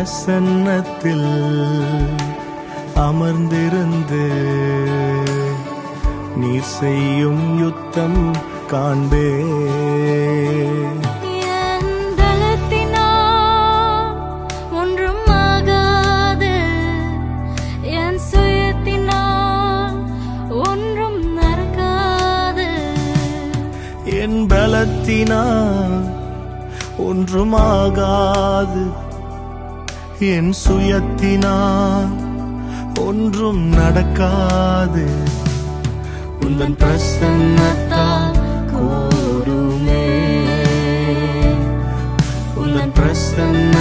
பிரசன்னத்தில் அமர்ந்திருந்து நீர் செய்யும் யுத்தம் காண்பே. என் பலத்தினால் ஒன்றும் ஆகாது, என் சுயத்தினால் ஒன்றும் நடக்காது. உந்தன் பிரசன்னத்தால் கூடுமே, உந்தன் பிரசன்ன